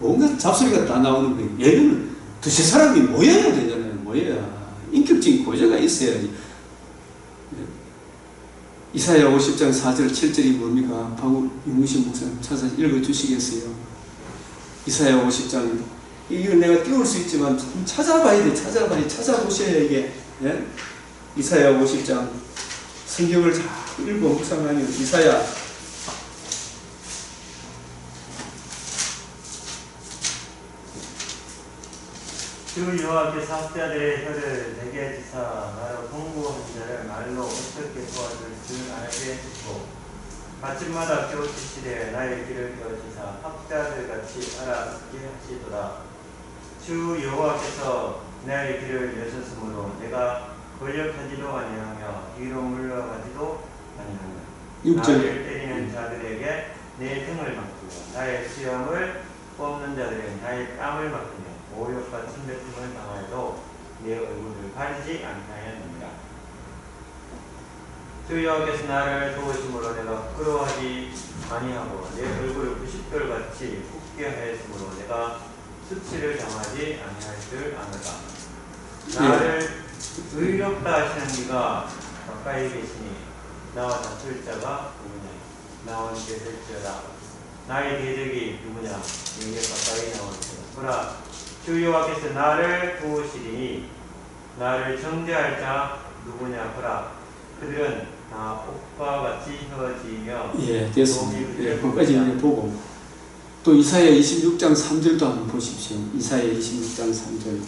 온갖 잡소리가 다 나오는 거예요. 예배는 두세 사람이 모여야 되잖아요. 모여야 인격적인 고저가 있어야지. 이사야 50장 4절 7절이 뭡니까? 방금 윤무신 목사님 찾아서 읽어주시겠어요? 이사야 50장. 이거 내가 띄울 수 있지만 찾아봐야 돼. 찾아보셔야 이게. 예? 이사야 50장. 성경을 잘 읽고 묵상하면 이사야 주 여호와께서 학자들의 혀를 내게 주사 나로 공부한 자를 말로 어떻게 도와줄 줄 알게 해주고 아침마다 깨우치시되 나의 길을 깨우치사 학자들 같이 알아듣게 하시도다. 주 여호와께서 나의 길을 여셨으므로 내가 권력하지도 아니하며 뒤로 물러가지도 아니하며 나를 때리는 자들에게 내 등을 막고 나의 수염을 뽑는 자들에게 나의 뺨을 막으며 모욕과 침뱉음을 당하여도 내 얼굴을 가리지 아니하였느니라. 주 여호와께서 나를 도우심으로 내가 부끄러워하지 아니하고 내 얼굴을 부싯돌같이 굽게 하였으므로 내가 수치를 당하지 아니할 줄 아노라. 나를 의롭다 하시는 이가 가까이 계시니 나와 다툴 자가 누구냐. 나와 함께 될지어다. 나의 대적이 누구냐. 내게 가까이 나올지어다. 보라, 주 여호와께서 나를 도우시리니 나를 정죄할 자 누구냐. 보라, 그들은 다 옥과 같이 휘어지며 예, 됐습니다. 예, 거기까지 보고 또 이사야 26장 3절도 한번 보십시오. 이사야 26장 3절.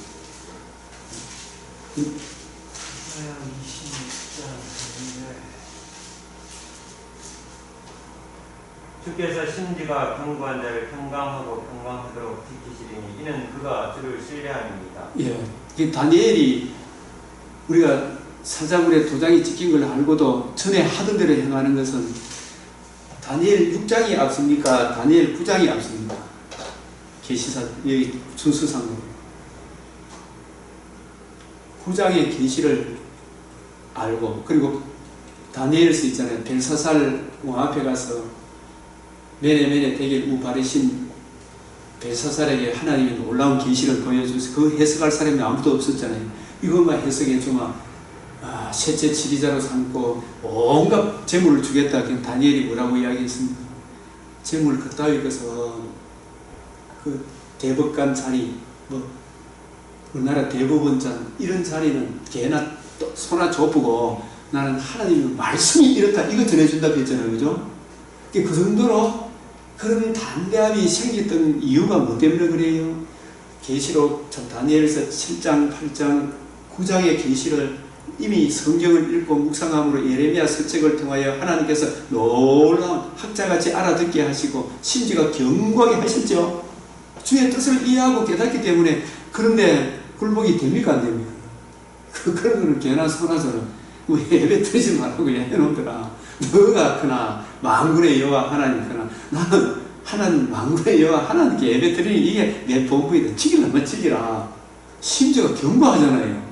이사야 26장 3절. 주께서 심지가 견고한 자를 평강하고 평강하도록 지키시리니 이는 그가 주를 신뢰함입니다. 예, 이 다니엘이 우리가 사자굴에 도장이 찍힌 걸 알고도 전에 하던 대로 행하는 것은 다니엘 6장이 앞섭니까? 다니엘 9장이 앞섭니까? 계시사 여기 순서상으로 9장의 계시를 알고 그리고 다니엘서 있잖아요. 벨사살 왕 앞에 가서 메네 대길 우바르신 벨사살에게 하나님의 놀라운 계시를 보여줘서 그 해석할 사람이 아무도 없었잖아요. 이것만 해석해 주면 셋째 지리자로 삼고 온갖 재물을 주겠다. 그냥 다니엘이 뭐라고 이야기했습니까? 재물 그따위 것은 그 대법관 자리, 뭐 우리나라 대법원장 이런 자리는 개나 소나 좁고 나는 하나님의 말씀이 이렇다 이거 전해준다고 했잖아요. 그죠? 그 정도로 그런 담대함이 생겼던 이유가 뭐 때문에 그래요? 계시록 다니엘서 7장, 8장, 9장의 계시를 이미 성경을 읽고 묵상함으로 예레미야 서책을 통하여 하나님께서 놀라운 학자같이 알아듣게 하시고 심지어 견고하게 하셨죠. 주의 뜻을 이해하고 깨닫기 때문에. 그런데 굴복이 됩니까 안 됩니까? 그런 거는 개나 소나처럼 예배 드리지 말라고 해놓더라. 너가 크나 만군의 여호와 하나님 크나 나는 하나님 만군의 여호와 하나님께 예배 드리니 이게 내 본분이다. 지키려면 지키라. 심지어 견고하잖아요.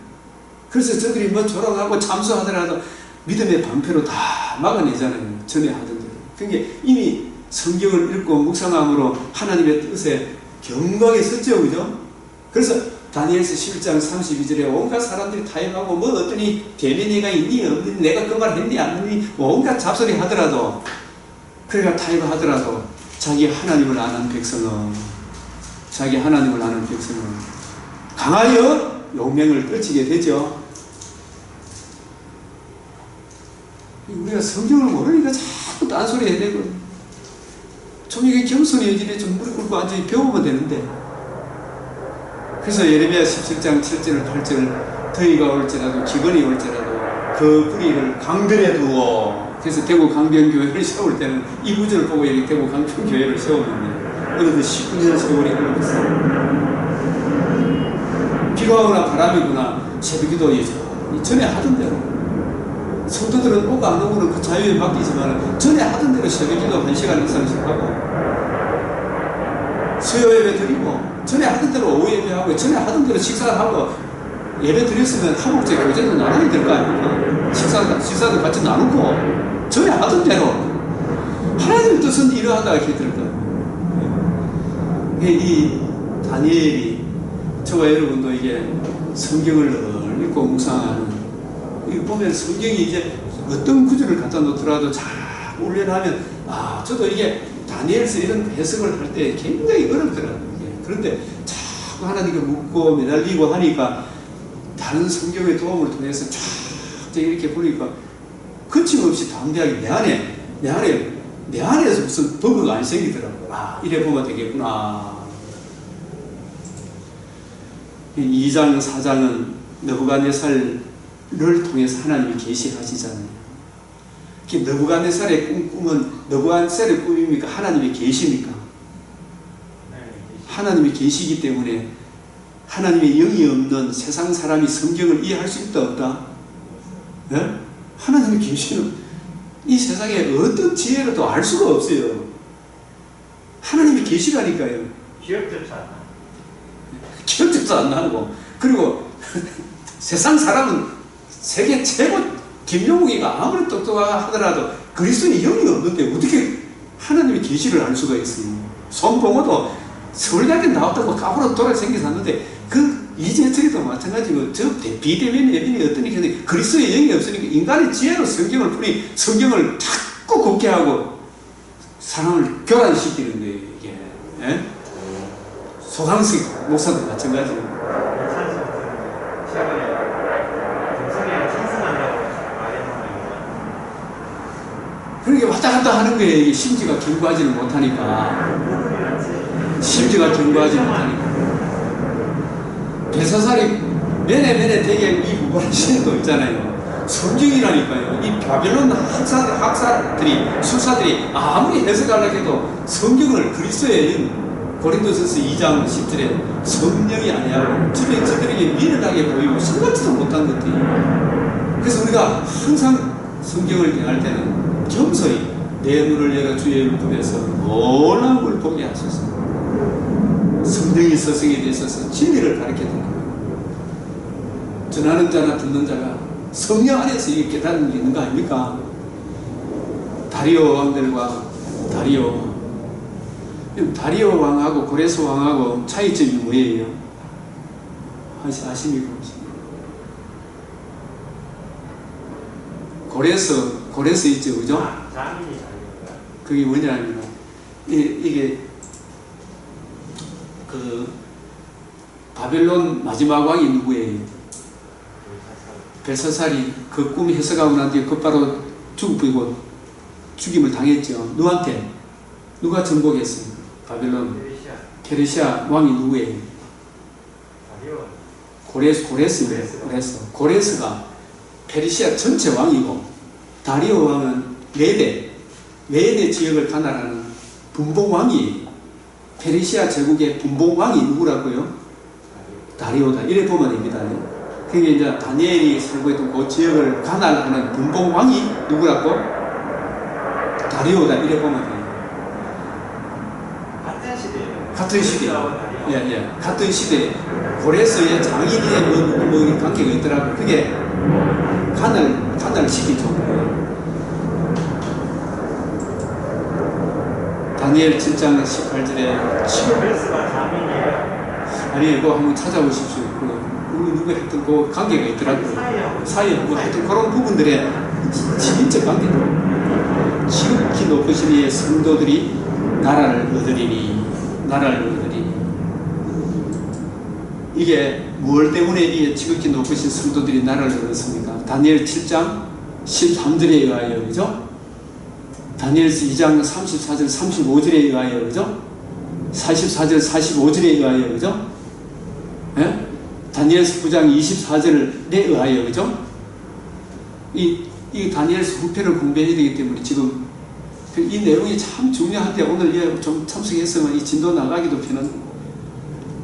그래서 저들이 뭐 조롱하고 참수하더라도 믿음의 방패로 다 막아내잖아요. 전에 하던 대로. 그러니까 이미 성경을 읽고 묵상함으로 하나님의 뜻에 견고하게 섰죠. 그죠? 그래서 다니엘서 11장 32절에 온갖 사람들이 타임하고 뭐 어떠니 대면회가 있니 없니 내가 그 말 했니 안 했니 온갖 잡소리 하더라도 그러니까 타임하더라도 자기 하나님을 아는 백성은 강하여 용맹을 떨치게 되죠. 우리가 성경을 모르니까 자꾸 딴소리 해야 되고 좀 이게 겸손히 여기에 좀 무릎 꿇고 앉아 배우면 되는데. 그래서 예레미야 17장 7절 8절 더위가 올지라도 기근이 올지라도 그 뿌리를 강들에 두어. 그래서 대구 강변교회를 세울 때는 이 구절을 보고 여기 대구 강변교회를 세우는데 어느덧 19년 세월이 흘렀어요. 비가 오거나 바람이 오거나 새벽기도 예전에 전에 하던 대로 성도들은 오고 안 오고는 그 자유에 맡기지만 전에 하던 대로 새벽기도 1시간 이상씩 하고 수요 예배 드리고 전에 하던 대로 오후 예배하고 전에 하던 대로 식사를 하고 예배 드렸으면 하목제 교제도 나눠야 될 거 아닙니까? 식사도 같이 나누고 전에 하던 대로 하나님 뜻은 이러하다 이렇게 들을 거예요. 이 다니엘이 저와 여러분도 이게 성경을 늘 읽고 묵상하는 이거 보면 성경이 이제 어떤 구절을 갖다 놓더라도 잘 훈련하면 저도 이게 다니엘서 이런 해석을 할 때 굉장히 어렵더라고요. 그런데 자꾸 하나님께 묻고 매달리고 하니까 다른 성경의 도움을 통해서 쫙 이렇게 보니까 거침없이 담대하게 내 안에서 무슨 버그가 안 생기더라고요. 이래 보면 되겠구나. 2장, 4장은 느부갓네살을 통해서 하나님이 계시하시잖아요. 느부갓네살의 꿈은 느부갓네살의 꿈입니까? 하나님의 계시입니까? 하나님의 계시이기 때문에 하나님의 영이 없는 세상 사람이 성경을 이해할 수 있다 없다? 네? 하나님의 계시는 이 세상에 어떤 지혜로도 알 수가 없어요. 하나님의 계시라니까요. 기억조차 안 나고 그리고 세상 사람은 세계 최고 김용욱이가 아무리 똑똑하더라도 그리스도인이 영이 없는데 어떻게 하나님의 계시를 알 수가 있어요. 손봉호도 서울대학교 나왔다고 까불어 돌아 생겨났는데 그 이재철이도 마찬가지고 저 비대면 예빈이 어떤 얘기 그리스도의 영이 없으니까 인간의 지혜로 성경을 푸니 성경을 자꾸 곱게 하고 사람을 교란시키는 거예요. 이게 소강식 목사도 마찬가지예요. 그러니까 왔다 갔다 하는 거예요. 이게 심지가 견고하지는 못하니까. 벨사살이 매네 되게 이 무관심도 있잖아요. 성경이라니까요. 이 바벨론 학사들이 술사들이 아무리 해석하려고 해도 성경을 그리스도의 고린도전서 2장 10절에 성령이 아니하고 저들에게 미련하게 보이고 생각지도 못한 것들이에요. 그래서 우리가 항상 성경을 대할 때는 겸손히 내 눈을 열어 주의 율법에서 놀라운 걸 보게 하소서. 성령이 서성에 있어서 진리를 가르쳐드립니다. 전하는 자나 듣는 자가 성령 안에서 이게 깨닫는 게 있는 거 아닙니까? 다리오 왕들과 다리오 왕하고 고레스 왕하고 차이점이 뭐예요? 아십니까? 고레스 있죠, 그죠? 그게 뭐냐면 이게 그 바벨론 마지막 왕이 누구예요? 벨사살이 그 꿈 해석하고 난 뒤에 곧바로 죽임을 당했죠. 누구한테? 누가 정복했어요? 바벨론 페르시아 왕이 누구예요? 고레스가 페르시아 전체 왕이고 다리오 왕은 메대 지역을 관할하는 분봉왕이에요. 페르시아 제국의 분봉왕이 누구라고요? 다리오다. 이래 보면 됩니다. 그게 이제 다니엘이 살고 있던 그 지역을 관할하는 분봉왕이 누구라고? 다리오다. 이래 보면 돼요. 같은 시대에. 같은 시대에 고레스의 장인의 뭐 관계가 있더라고요. 그게 간을시키죠. 다니엘 7장 18절에 고레스가 자민이에요? 아니 그거 한번 찾아보십시오. 누가 했던 그 관계가 있더라고요. 사이에 뭐 하여튼 그런 부분들의 진짜 관계다. 지극히 높으신 이의 성도들이 나라를 얻으리니 이게 무엇 때문에 이 지극히 높으신 성도들이 나라를 얻었습니까? 다니엘 7장 13절에 의하여, 그죠? 다니엘서 2장 34절 35절에 의하여, 그죠? 44절 45절에 의하여, 그죠? 예? 다니엘서 9장 24절에 의하여, 그죠? 이 다니엘서 후편을 공부해야 되기 때문에 지금 이 내용이 참 중요한데 오늘 좀 참석했으면 이 진도 나가기도 편한.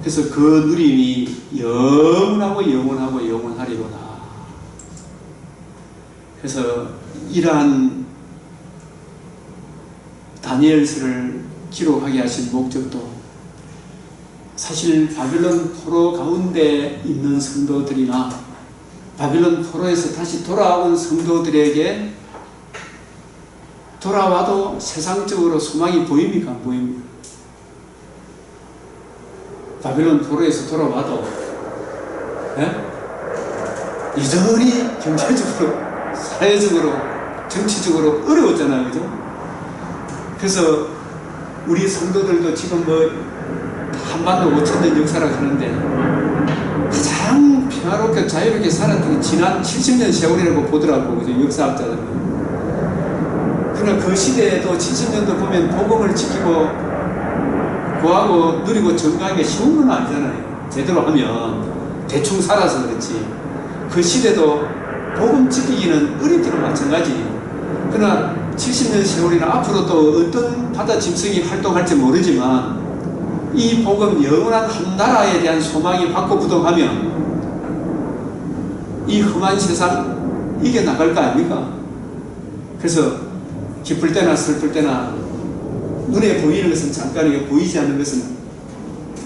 그래서 그 누림이 영원하리로다. 그래서 이러한 다니엘서를 기록하게 하신 목적도 사실 바빌론 포로 가운데 있는 성도들이나 바빌론 포로에서 다시 돌아온 성도들에게 돌아와도 세상적으로 소망이 보입니까? 안 보입니까? 바빌론 포로에서 돌아와도 여전히 경제적으로, 사회적으로, 정치적으로 어려웠잖아요. 그죠? 그래서 우리 성도들도 지금 한반도 5,000년 역사를 하는데 가장 평화롭게 자유롭게 살았던 게 지난 70년 세월이라고 보더라고. 그죠? 역사학자들은. 그러나 그 시대에도 70년도 보면 복음을 지키고 구하고 누리고 증거하기가 쉬운 건 아니잖아요. 제대로 하면 대충 살아서 그렇지. 그 시대도 복음 지키기는 어렵기는 마찬가지. 그러나 70년 세월이나 앞으로 또 어떤 바다 짐승이 활동할지 모르지만 이 복음 영원한 한 나라에 대한 소망이 확고부동하면 이 험한 세상 이겨나갈 거 아닙니까? 그래서 기쁠 때나 슬플 때나 눈에 보이는 것은 잠깐이고 보이지 않는 것은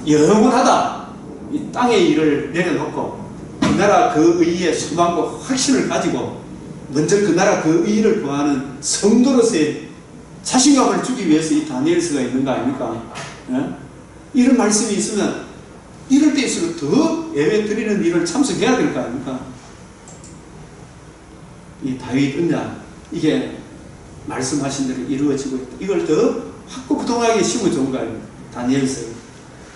영원하다. 이 땅의 일을 내려놓고 그 나라 그 의의 소망과 확신을 가지고 먼저 그 나라 그 의를 구하는 성도로서의 자신감을 주기 위해서 이 다니엘서가 있는 거 아닙니까? 이런 말씀이 있으면 이럴 때일수록 더 예배 드리는 일을 참석해야 될 거 아닙니까? 이 다윗 언약 이게 말씀하신 대로 이루어지고 있다. 이걸 더 확고부동하게 심어준 거예요. 다니엘서.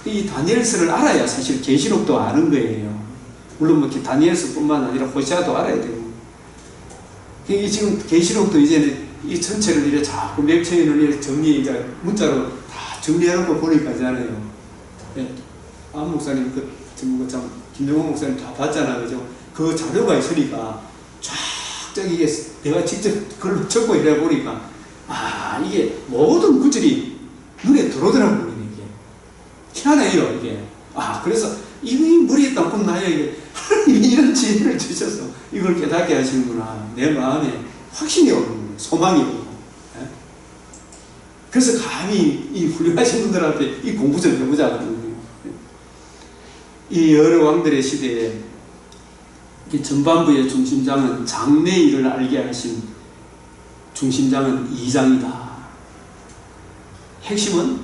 이 다니엘서를 알아야 사실 계시록도 아는 거예요. 물론 뭐 다니엘서뿐만 아니라 호시아도 알아야 되고. 이게 지금 계시록도 이제는 이 전체를 이래 자꾸 맥체인을 이래 정리 이제 문자로 다 정리해놓고 보니까 있잖아요. 네. 안 목사님 그 전문가 참 김정호 목사님 다 봤잖아요, 그죠? 그 자료가 있으니까 쫙 이게 내가 직접 글로 적고 이래 보니까 이게 모든 구절이 눈에 들어오더라고요. 이게 희한해요. 이게 그래서 이미 머리에 딱 나요. 이게 하나님이 이런 지혜를 주셔서 이걸 깨닫게 하시는구나. 내 마음에 확신이 오는 거예요. 소망이 오고. 그래서 감히 이 훌륭하신 분들한테 이 공부 좀 해보자. 이 여러 왕들의 시대에 전반부의 중심장은 장래일을 알게 하신 중심장은 2장이다. 핵심은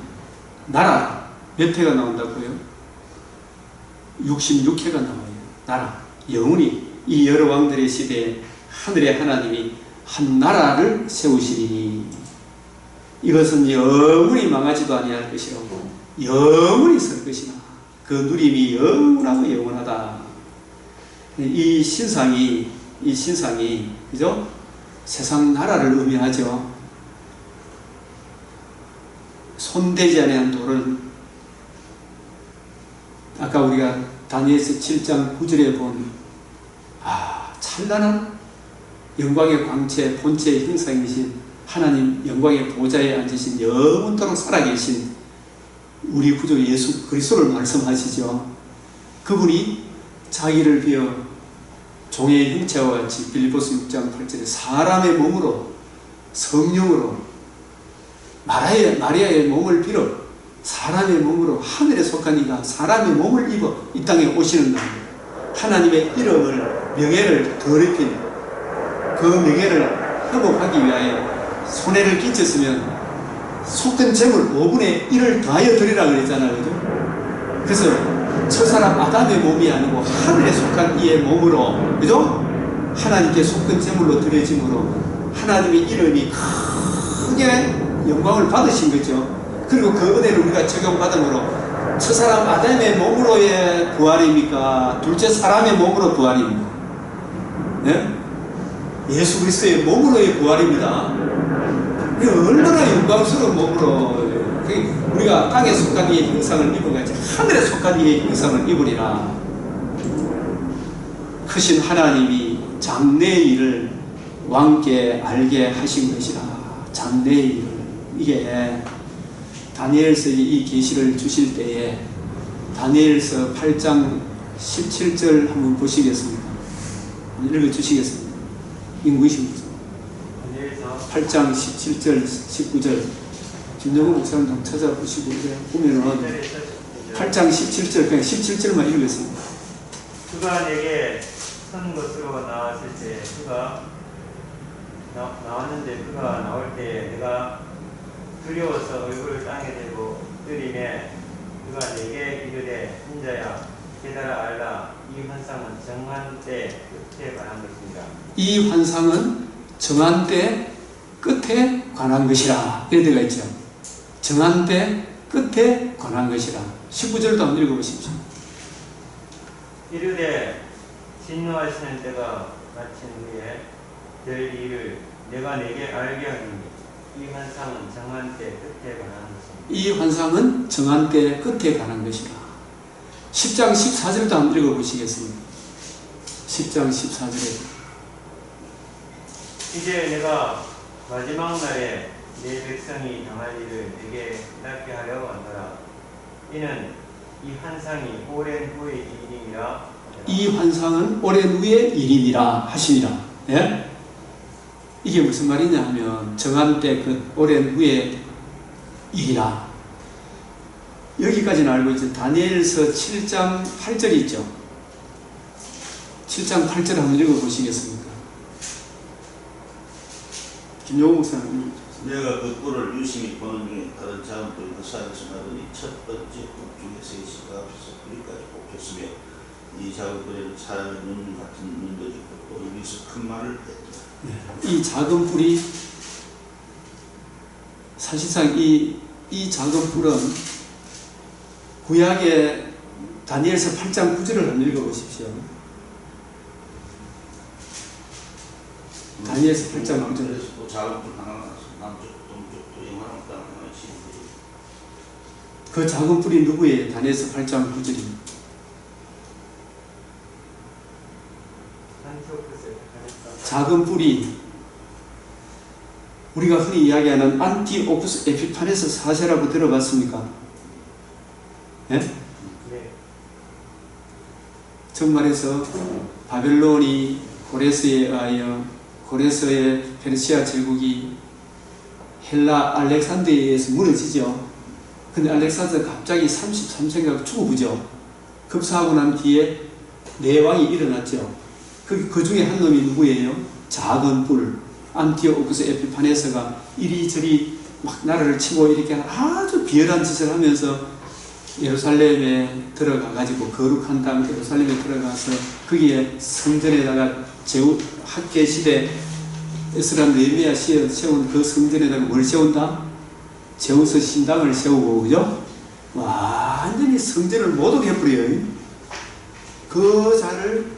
나라. 몇 회가 나온다고요? 66회가 나와요. 나라. 영원히 이 여러 왕들의 시대에 하늘의 하나님이 한 나라를 세우시리니 이것은 영원히 망하지도 아니할 것이라고 영원히 설 것이나 그 누림이 영원하고 영원하다. 이 신상이 그죠? 세상 나라를 의미하죠. 손대지 아니한 돌을 아까 우리가 다니엘서 7장 9절에 본 찬란한 영광의 광채 본체의 형상이신 하나님 영광의 보좌에 앉으신 영원토록 살아계신 우리 구주 예수 그리스도를 말씀하시죠. 그분이 자기를 비어 종의 형체와 같이 빌립보서 6장 8절에 사람의 몸으로 성령으로 마리아의 몸을 빌어 사람의 몸으로 하늘에 속한 이가 사람의 몸을 입어 이 땅에 오시는 날 하나님의 이름을 명예를 더럽힌 그 명예를 회복하기 위하여 손해를 끼쳤으면 속된 재물 5분의 1을 더하여 드리라 그랬잖아요. 그죠? 그래서 저 사람 아담의 몸이 아니고 하늘에 속한 이의 몸으로, 그죠? 하나님께 속된 제물로 드려짐으로 하나님의 이름이 크게 영광을 받으신 거죠. 그리고 그 은혜를 우리가 적용받음으로 저 사람 아담의 몸으로의 부활입니까? 둘째 사람의 몸으로 부활입니까? 네? 예수 그리스도의 몸으로의 부활입니다. 얼마나 영광스러운 몸으로 우리가 땅에 속한 이의 형상을 입어가지고 하늘에 속한 이의 형상을 입으리라. 크신 하나님이 장래의 일을 왕께 알게 하신 것이라. 장래의 일을. 이게 다니엘서 이 계시를 주실 때에 다니엘서 8장 17절 한번 보시겠습니다. 읽어주시겠습니다. 인구이십니다. 8장 17절 19절 김정은 목사님 좀 찾아보시고 보면은 8장 17절, 그냥 17절만 읽겠습니다. 그가 내게 선 것으로 나왔을 때 그가 나왔는데 그가 나올 때 내가 두려워서 얼굴을 땅에 대고 뜨리매 그가 내게 이르되 인자야 깨달아 알라 이 환상은 정한 때 끝에 관한 것입니다. 이 환상은 정한 때 끝에 관한 것이라. 이런 데가 있죠. 정한 때 끝에 관한 것이라. 19절도 한번 읽어보십시오. 이르되 진노하시는 때가 마친 후에 될 일을 내가 내게 알게 하리니 이 환상은 정한 때 끝에 관한 것입니다. 이 환상은 정한 때 끝에 관한 것이라. 10장 14절도 한번 읽어보시겠습니다. 10장 14절에 이제 내가 마지막 날에 내 백성이 당할 일을 내게 낫게 하려고 한다라. 이는 이 환상이 오랜 후의 일이니라. 이 환상은 오랜 후의 일이니라 하시니라. 예? 이게 무슨 말이냐 하면 정한 때 그 오랜 후의 일이라. 여기까지는 알고 있죠. 다니엘서 7장 8절이 있죠. 7장 8절 한번 읽어보시겠습니까? 김용호 목사님. 내가 그 꿀을 유심히 보는 중에 다른 작은 꿀이 그 사이에서 나더니 첫 번째 꿀 중에 셋이 앞에서 뿌리까지 뽑혔으며 이 작은 꿀에는 사람의 눈 같은 눈도 있고 또 입에서 큰 말을 했다. 이 작은 뿔이 사실상 이 작은 뿔은 구약의 다니엘서 8장 9절을 한번 읽어보십시오. 다니엘서 8장 9절. 또 작은 뿔 하나 나서 남쪽 동쪽도 영화랑 땅 하나 시인들이 그 작은 뿔이 누구예요? 다니엘서 8장 9절입니다. 작은 뿔이 우리가 흔히 이야기하는 안티오쿠스 에피파네스 사세라고 들어봤습니까? 예? 네. 정말해서 바벨론이 고레스에 의하여 고레스의 페르시아 제국이 헬라 알렉산드리아에 의해서 무너지죠. 근데 알렉산드가 갑자기 33세가 죽어보죠. 급사하고 난 뒤에 네 왕이 일어났죠. 그 중에 한 놈이 누구예요? 작은 뿔 안티오쿠스 에피파네스가 이리저리 막 나라를 치고 이렇게 아주 비열한 짓을 하면서 예루살렘에 들어가가지고 거룩한 땅 예루살렘에 들어가서 거기에 성전에다가 학계 시대 에스라 느헤미야 세운 그 성전에다가 뭘 세운다? 제우스 신당을 세우고, 그죠? 완전히 성전을 모독해버려요. 그 자를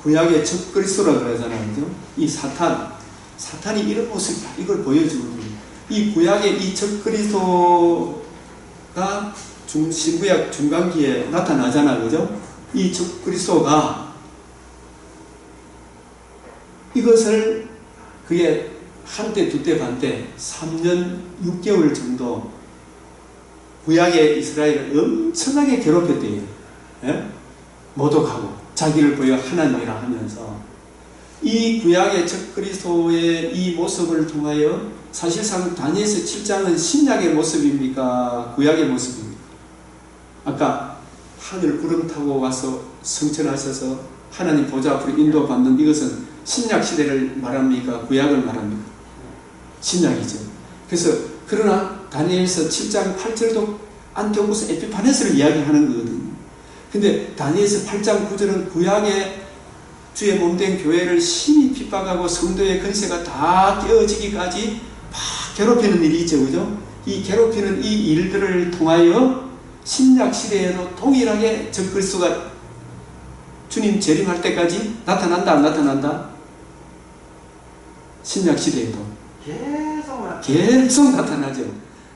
구약의 적그리스도라 그러잖아요. 그죠? 이 사탄이 이런 모습, 이걸 보여주거든요. 이 구약의 이 적그리스도가 신구약 중간기에 나타나잖아. 그죠? 이 적그리스도가 이것을 그게 한때, 두때, 반때, 3년 6개월 정도 구약의 이스라엘을 엄청나게 괴롭혔대요. 예? 모독하고 자기를 보여 하나님이라 하면서 이 구약의 적그리스도의 이 모습을 통하여 사실상 다니엘서 7장은 신약의 모습입니까? 구약의 모습입니까? 아까 하늘 구름 타고 와서 성천하셔서 하나님 보좌 앞으로 인도받는 이것은 신약 시대를 말합니까? 구약을 말합니까? 신약이죠. 그래서 그러나 다니엘서 7장 8절도 안티오쿠스 에피파네스를 이야기하는 거거든요. 근데 다니엘서 8장 9절은 구약의 주의 몸된 교회를 심히 핍박하고 성도의 권세가 다 깨어지기까지 막 괴롭히는 일이 있죠. 그죠? 이 괴롭히는 이 일들을 통하여 신약 시대에도 동일하게 적그리스도가 주님 재림할 때까지 나타난다, 안 나타난다? 신약 시대에도 계속 나타나죠.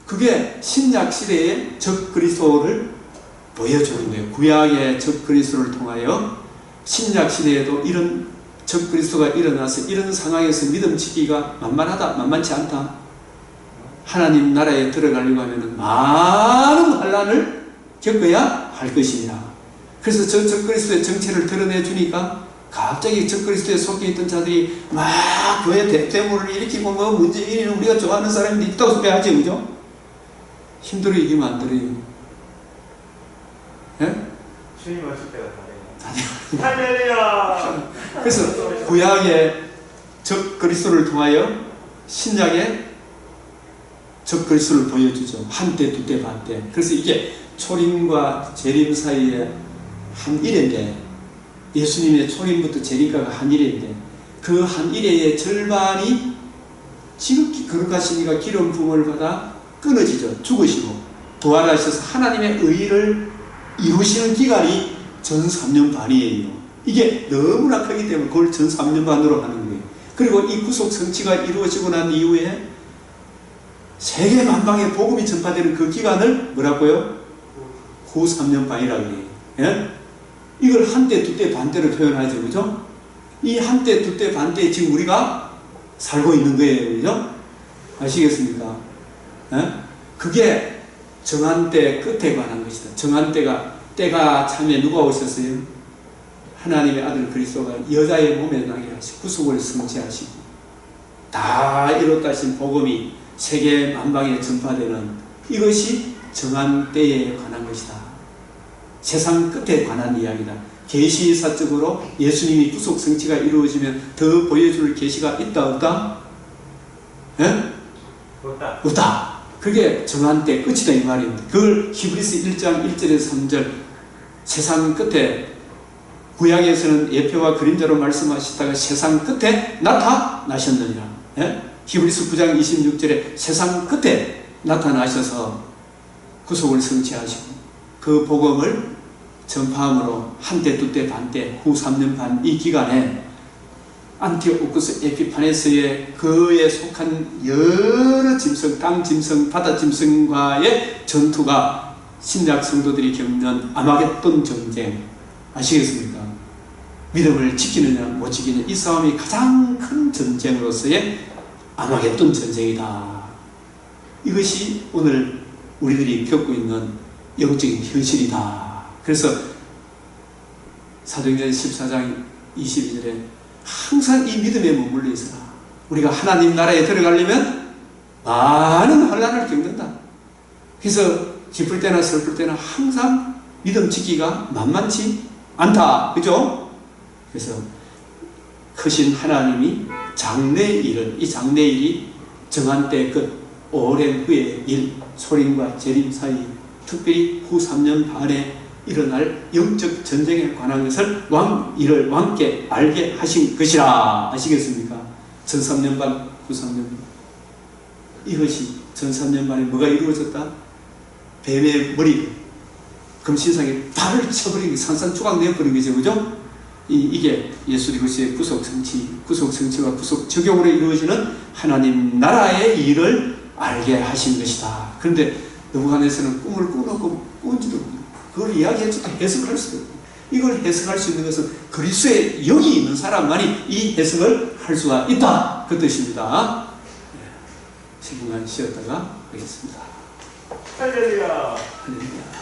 그게 신약 시대의 적그리스도를 보여주는 거예요. 구약의 적그리스도를 통하여 신약 시대에도 이런 적그리스도가 일어나서 이런 상황에서 믿음 지키기가 만만하다, 만만치 않다. 하나님 나라에 들어가려고 하면 많은 환난을 겪어야 할 것입니다. 그래서 저 적그리스도의 정체를 드러내 주니까 갑자기 적그리스도에 속해 있던 자들이 막 교회 대물을 일으키고 뭐 문제 일으키는 우리가 좋아하는 사람들이 있다고 소리하지, 그죠? 힘들어 이기면 안 들어요. 주님 오실 때가 다 되고. 할렐루야. 그래서 구약의 적 그리스도를 통하여 신약의 적 그리스도를 보여주죠. 한때, 두때, 반때. 그래서 이게 초림과 재림 사이에 한 일회인데, 예수님의 초림부터 재림까지가 한 일회인데, 그 한 일회의 절반이 지극히 거룩하시니까 기름 부음을 받아 끊어지죠. 죽으시고 부활하셔서 하나님의 의를 이루시는 기간이 전 3년 반이에요. 이게 너무나 크기 때문에 그걸 전 3년 반으로 하는 거예요. 그리고 이 구속 성취가 이루어지고 난 이후에 세계 만방에 복음이 전파되는 그 기간을 뭐라고요? 후 3년 반이라고 해요. 예? 이걸 한때, 두때, 반때로 표현하죠. 그죠? 이 한때, 두때, 반때에 지금 우리가 살고 있는 거예요. 그죠? 아시겠습니까? 예? 그게 정한 때 끝에 관한 것이다. 정한 때가 참에 누가 오셨어요? 하나님의 아들 그리스도가 여자의 몸에 나게 하시고 구속을 성취하시고 다 이뤘다 하신 복음이 세계 만방에 전파되는 이것이 정한 때에 관한 것이다. 세상 끝에 관한 이야기다. 계시사적으로 예수님이 구속 성취가 이루어지면 더 보여줄 계시가 있다 없다? 예? 없다. 없다. 그게 정한 때 끝이다 이 말입니다. 그걸 히브리서 1장 1절에서 3절 세상 끝에 구약에서는 예표와 그림자로 말씀하시다가 세상 끝에 나타나셨느니라. 예? 히브리서 9장 26절에 세상 끝에 나타나셔서 구속을 성취하시고 그 복음을 전파함으로 한때, 두때, 반때, 후 3년 반 이 기간에 안티오쿠스 에피파네스의 그에 속한 여러 짐승, 땅 짐승, 바다 짐승과의 전투가 신약 성도들이 겪는 아마겟돈 전쟁 아시겠습니까? 믿음을 지키느냐 못 지키느냐 이 싸움이 가장 큰 전쟁으로서의 아마겟돈 전쟁이다. 이것이 오늘 우리들이 겪고 있는 영적인 현실이다. 그래서 사도행전 14장 22절에 항상 이 믿음에 머물러 있어라. 우리가 하나님 나라에 들어가려면 많은 환난을 겪는다. 그래서 기쁠 때나 슬플 때나 항상 믿음 지키기가 만만치 않다. 그죠? 그래서 크신 하나님이 장래일을 이 장래일이 정한 때 끝 오랜 후의 일 소림과 재림 사이 특별히 후 3년 반에 일어날 영적 전쟁에 관한 것을 이를 왕께 알게 하신 것이라. 아시겠습니까? 전 3년 반, 후 3년 반. 이것이 전 3년 반에 뭐가 이루어졌다? 뱀의 머리를 금신상에 발을 쳐버리고 산산조각 내버린 거죠. 그죠? 이게 예수 그리스도의 구속 성취와 구속 적용으로 이루어지는 하나님 나라의 일을 알게 하신 것이다. 그런데 느부갓네살은 꿈을 꾸놓고 꾼지도 모르고 그걸 이야기해주고 해석할 수도 없고 이걸 해석할 수 있는 것은 그리스도의 영이 있는 사람만이 이 해석을 할 수가 있다. 그 뜻입니다. 10분간 쉬었다가 하겠습니다. 할렐루야. 할렐루야.